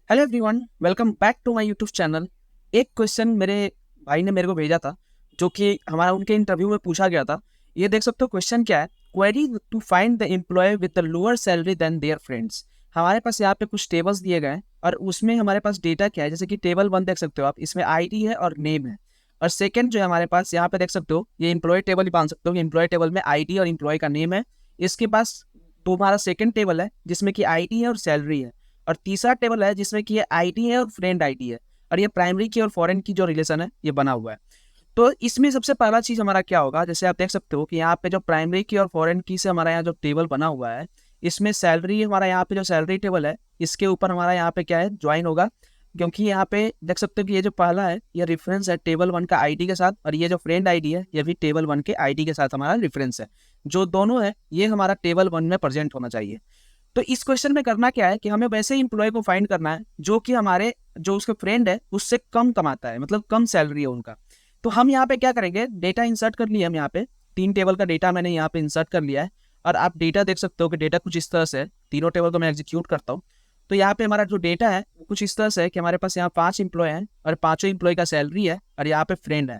Hello everyone, welcome back to my YouTube channel. एक question मेरे भाई ने मेरे को भेजा था, जो कि हमारा उनके इंटरव्यू में पूछा गया था। ये देख सकते हो क्वेश्चन क्या है। Query to find the employ with the lower salary than their friends. हमारे पास यहाँ पे कुछ टेबल्स दिए गए हैं और उसमें हमारे पास डेटा क्या है। जैसे कि टेबल 1 देख सकते हो आप, इसमें आईडी है और नेम है। और सेकंड जो है हमारे पास यहाँ पे देख सकते हो, ये एम्प्लॉय टेबल ही मान सकते हो कि एम्प्लॉय टेबल में आईडी और एम्प्लॉय का नेम है। इसके पास तुम्हारा सेकंड टेबल है जिसमें कि आईडी है और सैलरी है। और तीसरा टेबल है जिसमें कि ये आईडी है और फ्रेंड आईडी है। और ये प्राइमरी की और फॉरेन की जो रिलेशन है ये बना हुआ है। तो इसमें सबसे पहला चीज हमारा क्या होगा, जैसे आप देख सकते हो कि यहाँ पे जो प्राइमरी की और फॉरेन की से हमारा यहाँ जो टेबल बना हुआ है, इसमें सैलरी हमारा यहाँ पे जो सैलरी टेबल है इसके ऊपर हमारा यहाँ पे क्या है, ज्वाइन होगा। क्योंकि यहाँ पे देख सकते हो कि ये जो पहला है ये रेफरेंस है टेबल 1 का आईडी के साथ, और ये जो फ्रेंड आईडी है ये भी टेबल 1 के आईडी के साथ हमारा रेफरेंस है। जो दोनों है ये हमारा टेबल 1 में प्रेजेंट होना चाहिए। तो इस क्वेश्चन में करना क्या है कि हमें वैसे ही इंप्लॉय को फाइंड करना है जो कि हमारे जो उसके फ्रेंड है उससे कम कमाता है, मतलब कम सैलरी है उनका। तो हम यहाँ पे क्या करेंगे, डेटा इंसर्ट कर लिया हम यहाँ पे। 3 टेबल का डेटा मैंने यहाँ पे इंसर्ट कर लिया है। और आप डेटा देख सकते हो कि डेटा कुछ इस तरह से है। तीनों टेबल को मैं एग्जीक्यूट करता हूँ। तो यहाँ पे हमारा जो डेटा है वो कुछ इस तरह से है कि हमारे पास यहाँ 5 एम्प्लॉय हैं और पांचों एम्प्लॉय का सैलरी है और यहाँ पे फ्रेंड है।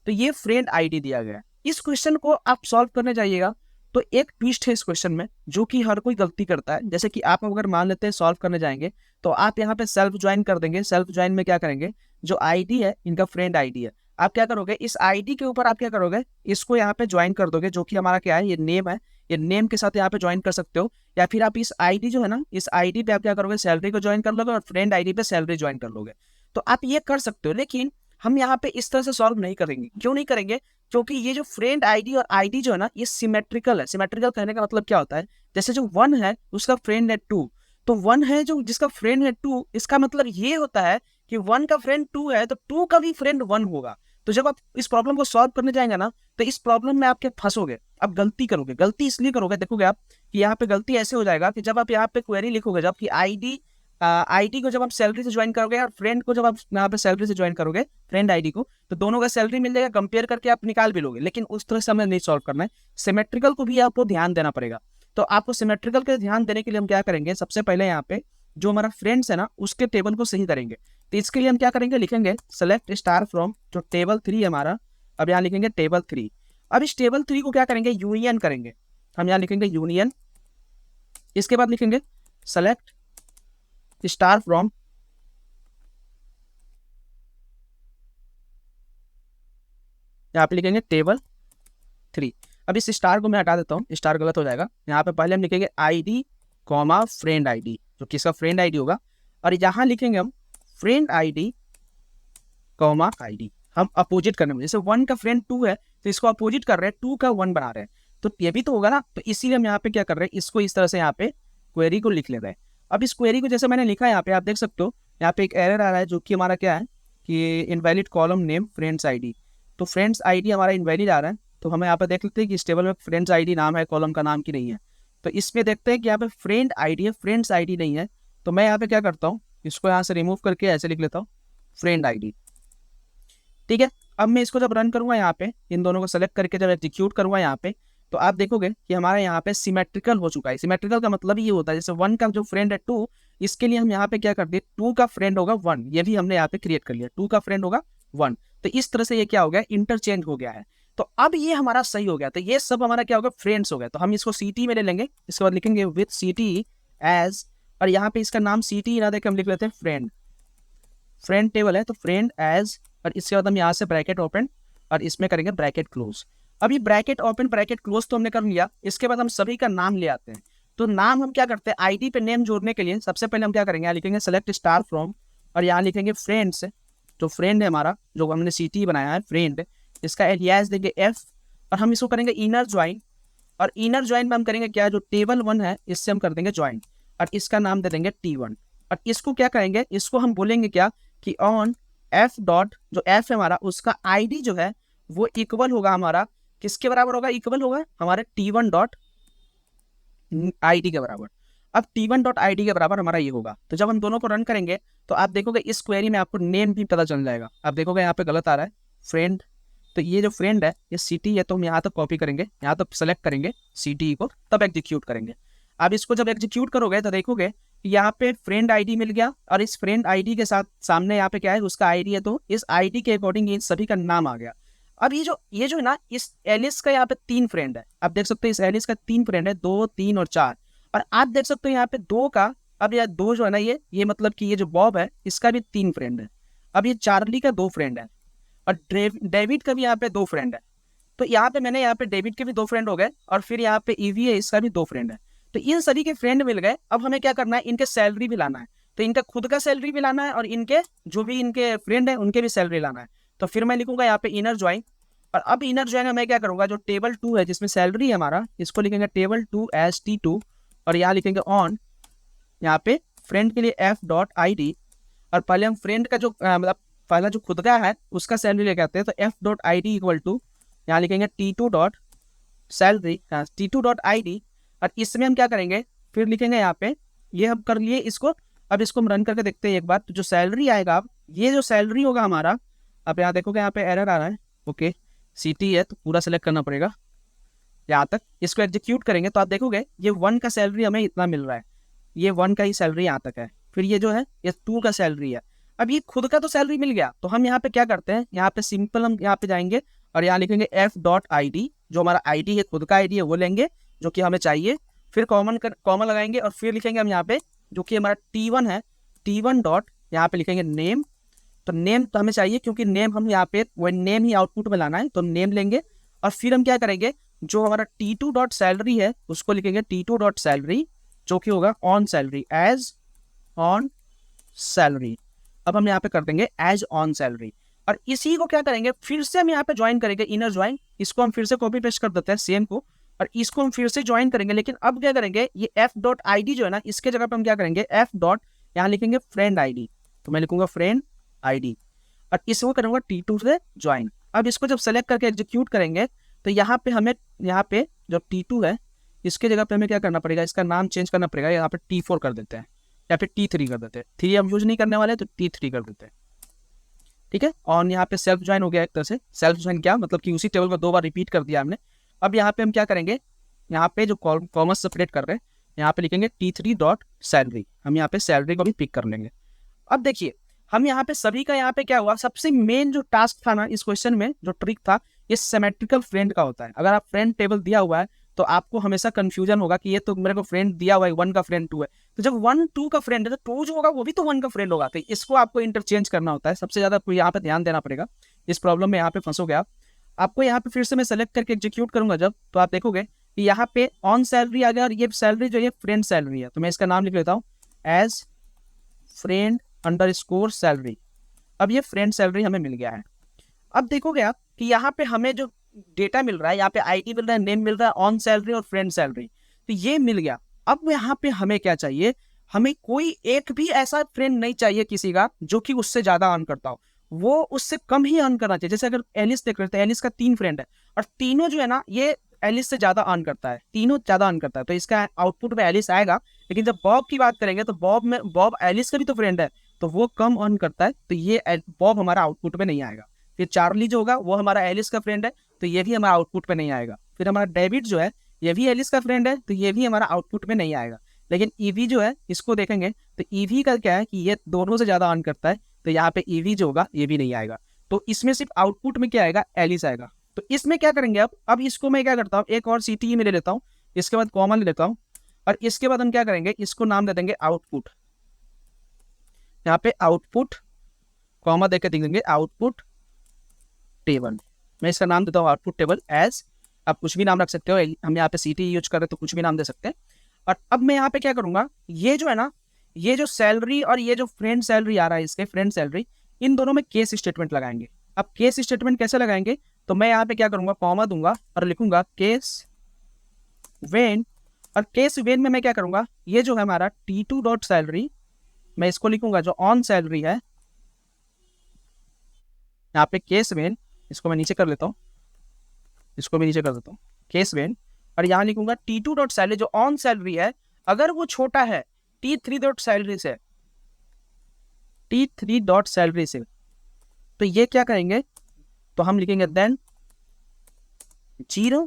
तो ये फ्रेंड आईडी दिया गया है। इस क्वेश्चन को आप सॉल्व करने जाइएगा तो एक ट्विस्ट है इस क्वेश्चन में जो कि हर कोई गलती करता है। जैसे कि आप अगर मान लेते हैं सॉल्व करने जाएंगे तो आप यहाँ पे सेल्फ ज्वाइन कर देंगे। सेल्फ ज्वाइन में क्या करेंगे, जो आईडी है इनका फ्रेंड आईडी है, आप क्या करोगे इस आईडी के ऊपर आप क्या करोगे, इसको यहाँ पे ज्वाइन कर दोगे जो कि हमारा क्या है, ये नेम है। ये नेम के साथ यहाँ पे ज्वाइन कर सकते हो, या फिर आप इस आईडी जो है ना, इस आईडी पे आप क्या करोगे, सैलरी को ज्वाइन कर लोगे और फ्रेंड आईडी पे सैलरी ज्वाइन कर लोगे। तो आप ये कर सकते हो, लेकिन हम यहाँ पे इस तरह से सॉल्व नहीं करेंगे। क्यों नहीं करेंगे, क्योंकि ये जो फ्रेंड आईडी और आईडी जो है ना ये सिमेट्रिकल है। सिमेट्रिकल कहने का मतलब क्या होता है, जैसे जो 1 है उसका फ्रेंड है 2, तो 1 है जो जिसका फ्रेंड है 2, इसका मतलब ये होता है कि 1 का फ्रेंड 2 है तो 2 का भी फ्रेंड 1 होगा। तो जब आप इस प्रॉब्लम को सॉल्व करने जाएंगे ना तो इस प्रॉब्लम में आपके फंसोगे, आप गलती करोगे। गलती इसलिए करोगे, देखोगे आप कि यहाँ पे गलती ऐसे हो जाएगा कि जब आप यहाँ पे क्वेरी लिखोगे, जब कि आईडी को जब आप सैलरी से ज्वाइन करोगे और फ्रेंड को जब आप यहाँ पे सैलरी से ज्वाइन करोगे, फ्रेंड आईडी को, तो दोनों का सैलरी मिल जाएगा, कंपेयर करके आप निकाल भी लोगे। लेकिन उस तरह से हमें नहीं सॉल्व करना है, सिमेट्रिकल को भी आपको ध्यान देना पड़ेगा। तो आपको सिमेट्रिकल के ध्यान देने के लिए हम क्या करेंगे, सबसे पहले यहाँ पे जो हमारा फ्रेंड्स है ना उसके टेबल को सही करेंगे। तो इसके लिए हम क्या करेंगे, लिखेंगे सेलेक्ट स्टार फ्रॉम जो टेबल 3 हमारा। अब यहाँ लिखेंगे टेबल 3। अब इस टेबल 3 को क्या करेंगे, यूनियन करेंगे। हम यहाँ लिखेंगे यूनियन। इसके बाद लिखेंगे सेलेक्ट स्टार फ्रॉम, यहाँ पे लिखेंगे टेबल 3। अब इस स्टार को मैं हटा देता हूँ, स्टार गलत हो जाएगा। यहाँ पे पहले हम लिखेंगे आईडी कॉमा फ्रेंड आईडी, जो किसका फ्रेंड आईडी होगा। और यहाँ लिखेंगे हम फ्रेंड आईडी कॉमा आईडी। हम अपोजिट करने में, जैसे 1 का फ्रेंड 2 है तो इसको अपोजिट कर रहे हैं, 2 का 1 बना रहे हैं, तो ये भी तो होगा ना। तो इसीलिए हम यहाँ पे क्या कर रहे हैं, इसको इस तरह से यहाँ पे क्वेरी को लिख ले रहे हैं। अब इस क्वेरी को जैसे मैंने लिखा है यहाँ पे आप देख सकते हो, यहाँ पे एक एरर आ रहा है जो कि हमारा क्या है कि invalid column name friends ID. तो फ्रेंड्स आईडी हमारा इनवैलिड आ रहा है। तो हमें यहाँ पे देख लेते हैं कि इस टेबल में फ्रेंड्स आईडी नाम है, कॉलम का नाम की नहीं है। तो इसमें देखते हैं कि यहाँ पे फ्रेंड आईडी है, फ्रेंड्स आईडी नहीं है। तो मैं यहाँ पे क्या करता हूँ, इसको यहाँ से रिमूव करके ऐसे लिख लेता हूँ फ्रेंड आईडी। ठीक है। अब मैं इसको जब रन करूंगा यहाँ पे, इन दोनों को सेलेक्ट करके जब एग्जीक्यूट करूंगा यहाँ पे, तो आप देखोगे कि हमारा यहाँ पे सिमेट्रिकल हो चुका है। सिमेट्रिकल का मतलब ये होता है जैसे 1 का जो फ्रेंड है 2, इसके लिए हम यहाँ पे क्या कर दिए, 2 का फ्रेंड होगा 1, ये भी हमने यहाँ पे क्रिएट कर लिया, 2 का फ्रेंड होगा 1। तो इस तरह से ये क्या हो गया, इंटरचेंज हो गया है। तो अब ये हमारा सही हो गया। तो ये सब हमारा क्या होगा, फ्रेंड्स हो गया। तो हम इसको सीटी में ले लेंगे, इसके बाद लिखेंगे विथ सीटी एज, और यहाँ पे इसका नाम सीटी ना देकर हम लिख लेते हैं फ्रेंड। फ्रेंड टेबल है तो फ्रेंड एज, और इसके बाद हम यहाँ से ब्रैकेट ओपन और इसमें करेंगे ब्रैकेट क्लोज। अभी ब्रैकेट ओपन ब्रैकेट क्लोज तो हमने कर लिया। इसके बाद हम सभी का नाम ले आते हैं। तो नाम हम क्या करते हैं, आईडी पे नेम जोड़ने के लिए सबसे पहले हम क्या करेंगे, यहाँ लिखेंगे सेलेक्ट स्टार फ्रॉम, और यहाँ लिखेंगे फ्रेंड्स, जो फ्रेंड है हमारा जो हमने सीटी बनाया है फ्रेंड, इसका एलियास देंगे एफ, और हम इसको करेंगे इनर ज्वाइन। और इनर ज्वाइन में हम करेंगे क्या, जो टेबल 1 है इससे हम कर देंगे ज्वाइन, और इसका नाम दे देंगे T1। और इसको क्या करेंगे, इसको हम बोलेंगे क्या कि ऑन एफ डॉट, जो एफ है हमारा उसका आईडी जो है वो इक्वल होगा हमारा, किसके बराबर होगा, इक्वल होगा हमारे T1 डॉट आईडी के बराबर। अब T1 डॉट आईडी के बराबर हमारा ये होगा। तो जब हम दोनों को रन करेंगे तो आप देखोगे इस क्वेरी में आपको नेम भी पता चल जाएगा। आप देखोगे यहाँ पे गलत आ रहा है फ्रेंड, तो ये जो फ्रेंड है ये सिटी है, तो हम यहाँ तक कॉपी करेंगे, यहाँ तक सेलेक्ट करेंगे सिटी को, तब एग्जीक्यूट करेंगे। अब इसको जब एग्जीक्यूट करोगे तो देखोगे यहाँ पे फ्रेंड आईडी मिल गया, और इस फ्रेंड आईडी के साथ सामने यहाँ पे क्या है, उसका आईडी है, तो इस आईडी के अकॉर्डिंग इन सभी का नाम आ गया। अब ये जो है ना, इस एलिस का यहाँ पे 3 फ्रेंड है। आप देख सकते हो इस एलिस का 3 फ्रेंड है, 2, 3 और 4। और आप देख सकते हो यहाँ पे 2 का, अब यह 2 जो है ना, ये मतलब कि ये जो बॉब है इसका भी 3 फ्रेंड है। अब ये चार्ली का 2 फ्रेंड है, और डेविड का भी यहाँ पे 2 फ्रेंड है। तो यहाँ पे मैंने यहाँ पे डेविड के भी 2 फ्रेंड हो गए, और फिर यहाँ पे ईवी है, इसका भी 2 फ्रेंड है। तो इन सभी के फ्रेंड मिल गए। अब हमें क्या करना है, इनके सैलरी भी लाना है। तो इनका खुद का सैलरी भी लाना है, और इनके जो भी इनके फ्रेंड है उनके भी सैलरी लाना है। तो फिर मैं लिखूंगा यहाँ पे इनर ज्वाइन। और अब इनर ज्वाइन में मैं क्या करूंगा, जो टेबल 2 है जिसमें सैलरी है हमारा, इसको लिखेंगे टेबल 2 एज T2, और यहाँ लिखेंगे ऑन, यहाँ पे फ्रेंड के लिए f.id। और पहले हम फ्रेंड का जो मतलब पहला जो खुद का है उसका सैलरी लेके आते हैं, तो f.id इक्वल टू, यहाँ लिखेंगे T2 dot salary, T2 dot ID। और इसमें हम क्या करेंगे, फिर लिखेंगे यहाँ पे, ये हम कर लिए इसको। अब इसको हम रन करके देखते हैं एक बार। तो जो सैलरी आएगा, अब ये जो सैलरी होगा हमारा, अब यहाँ देखोगे यहाँ पे एरर आ रहा है, ओके CT है तो पूरा सेलेक्ट करना पड़ेगा यहाँ तक। इसको एग्जीक्यूट करेंगे तो आप देखोगे ये 1 का सैलरी हमें इतना मिल रहा है, ये 1 का ही सैलरी यहाँ तक है। फिर ये जो है ये 2 का सैलरी है। अब ये खुद का तो सैलरी मिल गया, तो हम यहाँ पे क्या करते हैं, यहाँ पे सिंपल हम यहाँ पे जाएंगे और यहाँ लिखेंगे f.id, जो हमारा आईडी है, खुद का आईडी है वो लेंगे जो कि हमें चाहिए। फिर कॉमन लगाएंगे, और फिर लिखेंगे हम यहाँ पे जो कि हमारा T1 है, T1 डॉट यहाँ पे लिखेंगे नेम। तो नेम तो हमें चाहिए क्योंकि नेम हम यहाँ पे वो नेम ही आउटपुट में लाना है, तो नेम लेंगे। और फिर हम क्या करेंगे, जो हमारा T2 डॉट सैलरी है उसको लिखेंगे T2 डॉट सैलरी, जो कि होगा on salary, as on salary. अब हम यहाँ पे कर देंगे एज ऑन सैलरी। और इसी को क्या करेंगे, फिर से हम यहाँ पे ज्वाइन करेंगे, इनर ज्वाइन। इसको हम फिर से कॉपी पेस्ट कर देते हैं सेम को, और इसको हम फिर से ज्वाइन करेंगे। लेकिन अब क्या करेंगे, ये f.id जो है ना, इसके जगह पे हम क्या करेंगे, f डॉट यहाँ लिखेंगे फ्रेंड आईडी। तो मैं लिखूंगा फ्रेंड आईडी, और इसको करूंगा T2 से ज्वाइन। अब इसको जब सेलेक्ट करके एग्जीक्यूट करेंगे, तो यहाँ पे हमें यहाँ पे जो T2 है इसके जगह पे हमें क्या करना पड़ेगा, इसका नाम चेंज करना पड़ेगा। यहाँ पे T4 कर देते हैं, या फिर T3 कर देते हैं। 3 हम यूज नहीं करने वाले, तो T3 कर देते हैं, ठीक है। और यहाँ पे सेल्फ ज्वाइन हो गया एक तरह से। सेल्फ ज्वाइन क्या मतलब कि उसी टेबल को 2 बार रिपीट कर दिया हमने। अब यहाँ पे हम क्या करेंगे, यहाँ पे जो कॉमर्स सेपरेट कर रहे हैं, यहाँ पे लिखेंगे T3 डॉट सैलरी। हम यहाँ पे सैलरी को भी पिक कर लेंगे। अब देखिए हम यहाँ पे सभी का यहाँ पे क्या हुआ, सबसे मेन जो टास्क था ना इस क्वेश्चन में, जो ट्रिक था, ये सिमेट्रिकल फ्रेंड का होता है। अगर आप फ्रेंड टेबल दिया हुआ है तो आपको हमेशा कंफ्यूजन होगा कि ये तो मेरे को फ्रेंड दिया हुआ है 1 का फ्रेंड 2 है, तो जब 1 2 का फ्रेंड है तो 2 जो होगा वो भी तो 1 का फ्रेंड होगा। तो इसको आपको इंटरचेंज करना होता है। सबसे ज्यादा आपको यहाँ पे ध्यान देना पड़ेगा, इस प्रॉब्लम में यहाँ पे फंसोगे आप। आपको यहाँ पे फिर से मैं सेलेक्ट करके एग्जीक्यूट करूंगा जब, तो आप देखोगे कि यहाँ पे ऑन सैलरी आ गया, और ये सैलरी जो है फ्रेंड सैलरी है। तो मैं इसका नाम लिख लेता हूँ एज फ्रेंड अंडरस्कोर सैलरी। अब ये फ्रेंड सैलरी हमें मिल गया है। अब देखोगे आप कि यहाँ पे हमें जो डेटा मिल रहा है, यहाँ पे आईडी मिल रहा है, नेम मिल रहा है, ऑन सैलरी और फ्रेंड सैलरी, तो ये मिल गया। अब यहाँ पे हमें क्या चाहिए, हमें कोई एक भी ऐसा फ्रेंड नहीं चाहिए किसी का जो कि उससे ज्यादा अर्न करता हो, वो उससे कम ही अर्न करना चाहिए। जैसे अगर एलिस देख रहे थे, एलिस का 3 फ्रेंड है, और तीनों जो है ना ये एलिस से ज्यादा अर्न करता है, तीनों ज्यादा अर्न करता है, तो इसका आउटपुट में एलिस आएगा। लेकिन जब बॉब की बात करेंगे तो बॉब एलिस का भी तो फ्रेंड है, तो वो कम अर्न करता है, तो ये बॉब हमारा आउटपुट में नहीं आएगा। फिर चार्ली जो होगा वो हमारा एलिस का फ्रेंड है, तो ये भी हमारा आउटपुट में नहीं आएगा। फिर हमारा डेविड जो है ये भी एलिस का फ्रेंड है, तो ये भी हमारा आउटपुट में नहीं आएगा। लेकिन ईवी जो है इसको देखेंगे तो ईवी का क्या है कि ये दोनों से ज्यादा अर्न करता है, तो यहाँ पे ईवी जो होगा ये भी नहीं आएगा। तो इसमें सिर्फ आउटपुट में क्या आएगा, एलिस आएगा। तो इसमें क्या करेंगे, अब इसको मैं क्या करता हूँ, एक और CTE में ले लेता हूँ, इसके बाद कॉमन ले लेता हूँ, और इसके बाद हम क्या करेंगे, इसको नाम दे देंगे आउटपुट। यहाँ पे आउटपुट कॉमा देकर लिख देंगे आउटपुट टेबल। मैं इसका नाम देता हूँ आउटपुट टेबल एज, आप कुछ भी नाम रख सकते हो, हम यहाँ पे CTE यूज कर रहे हैं तो कुछ भी नाम दे सकते हैं। और अब मैं यहाँ पे क्या करूंगा, ये जो है ना, ये जो सैलरी और ये जो फ्रेंड सैलरी आ रहा है, इसके फ्रेंड सैलरी, इन दोनों में केस स्टेटमेंट लगाएंगे। अब केस स्टेटमेंट कैसे लगाएंगे, तो मैं यहाँ पे क्या करूंगा, कॉमा दूंगा और लिखूंगा केस वेन। और केस वेन में मैं क्या करूंगा, ये जो है हमारा T2 डॉट सैलरी, मैं इसको लिखूंगा जो ऑन सैलरी है, यहाँ पे केस वेन, इसको मैं नीचे कर लेता हूँ, इसको भी नीचे कर देता हूँ, केस वेन। और यहाँ लिखूंगा T2 डॉट सैलरी जो ऑन सैलरी है, अगर वो छोटा है T3 डॉट सैलरी से, T3 डॉट सैलरी से, तो ये क्या करेंगे, तो हम लिखेंगे देन 0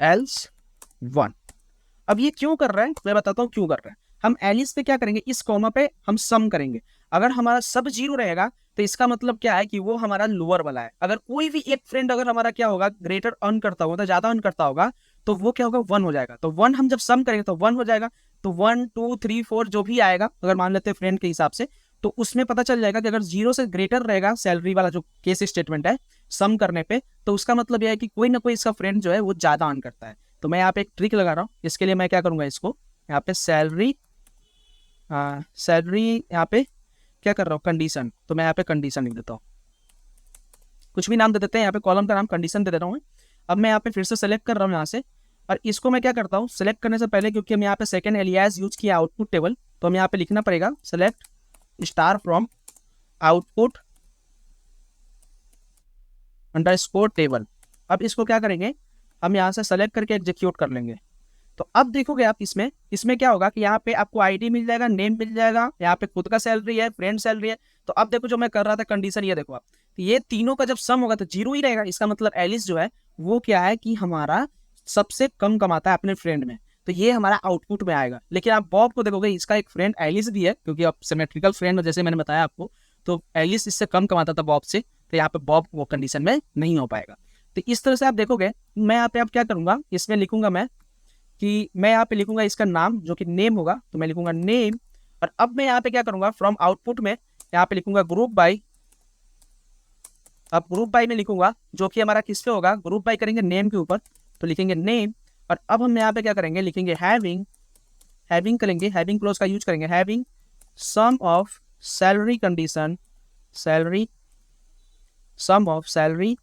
else 1। अब ये क्यों कर रहा है, मैं बताता हूँ क्यों कर रहा है। हम एलिस पे क्या करेंगे, इस कॉमा पे हम सम करेंगे। अगर हमारा सब 0 रहेगा तो इसका मतलब क्या है कि वो हमारा लोअर वाला है। अगर कोई भी एक फ्रेंड अगर हमारा क्या होगा, ग्रेटर अर्न करता होगा, ज्यादा अर्न करता होगा, तो वो क्या होगा, 1 हो जाएगा। तो 1 हम जब सम करेंगे तो 1 हो जाएगा। तो 1 2 3 4 जो भी आएगा, अगर मान लेते हैं फ्रेंड के हिसाब से, तो उसमें पता चल जाएगा कि अगर 0 से ग्रेटर रहेगा सैलरी वाला जो केस स्टेटमेंट है सम करने पे, तो उसका मतलब यह है कि कोई ना कोई इसका फ्रेंड जो है वो ज्यादा अर्न करता है। तो मैं यहाँ पे एक ट्रिक लगा रहा हूँ। इसके लिए मैं क्या करूंगा, इसको यहाँ पे सैलरी यहाँ पे क्या कर रहा हूँ, कंडीशन। तो मैं यहाँ पे कंडीशन लिख देता हूँ, कुछ भी नाम दे देते हैं, यहाँ पे कॉलम का नाम कंडीशन दे दे रहा हूँ। अब मैं यहाँ पे फिर से सेलेक्ट कर रहा हूँ यहाँ से, और इसको मैं क्या करता हूँ, सेलेक्ट करने से पहले, क्योंकि हम यहाँ पे सेकंड एलियास यूज किया आउटपुट टेबल, तो हम यहाँ पे लिखना पड़ेगा select star from output underscore table. अब इसको क्या करेंगे, हम यहाँ से सेलेक्ट करके एग्जीक्यूट कर लेंगे। तो अब देखोगे आप इसमें इसमें क्या होगा कि यहाँ पे आपको आईडी मिल जाएगा, नेम मिल जाएगा, यहाँ पे खुद का सैलरी है, फ्रेंड सैलरी है। तो अब देखो जो मैं कर रहा था कंडीशन, ये देखो आप, तो ये तीनों का जब सम होगा तो 0 ही रहेगा। इसका मतलब एलिस जो है वो क्या है कि हमारा सबसे कम कमाता है अपने फ्रेंड में, तो ये हमारा आउटपुट में आएगा। लेकिन आप बॉब को देखोगे, इसका एक फ्रेंड एलिस भी है, क्योंकि अब सिमेट्रिकल फ्रेंड जैसे मैंने बताया आपको, तो एलिस इससे कम कमाता था बॉब से, तो यहाँ पे बॉब वो कंडीशन में नहीं हो पाएगा। तो इस तरह से आप देखोगे, मैं यहाँ पे अब क्या करूंगा, इसमें लिखूंगा मैं कि मैं यहाँ पे लिखूंगा इसका नाम जो कि नेम होगा, तो मैं लिखूंगा नेम। और अब मैं यहाँ पे क्या करूंगा, फ्रॉम आउटपुट में यहाँ पे लिखूंगा ग्रुप बाई। अब ग्रुप बाई में लिखूंगा जो कि हमारा किस पे होगा, ग्रुप बाई करेंगे नेम के ऊपर, तो लिखेंगे नेम। और अब हम यहाँ पे क्या करेंगे, लिखेंगे हैविंग, हैविंग करेंगे, हैविंग क्लोज का यूज करेंगे, having sum of salary condition, salary sum of salary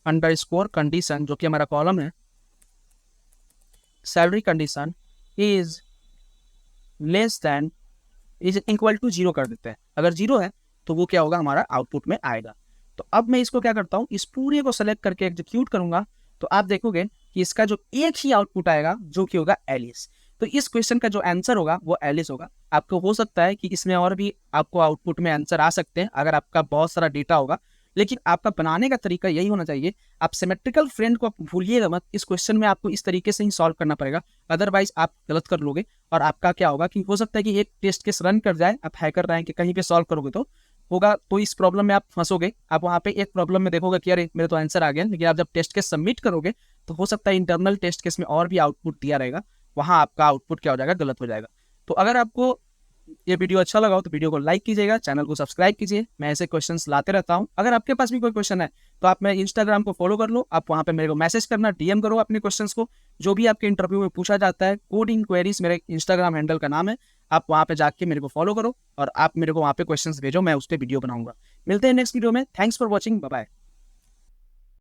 underscore condition, जो कि हमारा कॉलम है, salary condition is less than is equal to 0 कर देते हैं। अगर 0 है तो वो क्या होगा, हमारा आउटपुट में आएगा। तो अब मैं इसको क्या करता हूँ, इस पूरे को सेलेक्ट करके एग्जीक्यूट करूंगा, तो आप देखोगे कि इसका जो एक ही आउटपुट आएगा जो कि होगा एलिस। तो इस क्वेश्चन का जो आंसर होगा वो एलिस होगा। आपको हो सकता है कि इसमें और भी आपको आउटपुट में आंसर आ सकते हैं अगर आपका बहुत सारा डेटा होगा, लेकिन आपका बनाने का तरीका यही होना चाहिए। आप सिमेट्रिकल फ्रेंड को भूलिएगा मत, इस क्वेश्चन में आपको इस तरीके से ही सॉल्व करना पड़ेगा, अदरवाइज आप गलत कर लोगे। और आपका क्या होगा कि हो सकता है कि एक टेस्ट केस रन कर जाए, आप हैकर रैंक के कहीं पे सॉल्व करोगे तो होगा, तो इस प्रॉब्लम में आप फंसोगे। आप वहाँ पे एक प्रॉब्लम में देखोगे कि अरे मेरे तो आंसर आ गया, लेकिन आप जब टेस्ट केस सबमिट करोगे तो हो सकता है इंटरनल टेस्ट केस में और भी आउटपुट दिया रहेगा, वहाँ आपका आउटपुट क्या हो जाएगा, गलत हो जाएगा। तो अगर आपको ये वीडियो अच्छा लगा हो तो वीडियो को लाइक कीजिएगा, चैनल को सब्सक्राइब कीजिए, मैं ऐसे क्वेश्चंस लाते रहता हूं। अगर आपके पास भी कोई क्वेश्चन है तो आप मैं इंस्टाग्राम को फॉलो कर लो, आप वहां पे मेरे को मैसेज करना, डीएम करो अपने क्वेश्चंस को, जो भी आपके इंटरव्यू में पूछा जाता है। कोडिंग क्वेरीज मेरे इंस्टाग्राम हैंडल का नाम है, आप वहां पे जाके मेरे को फॉलो करो और आप मेरे को वहां पे क्वेश्चंस भेजो, मैं उस पर वीडियो बनाऊंगा। मिलते हैं नेक्स्ट वीडियो में। Thanks for watching, bye bye.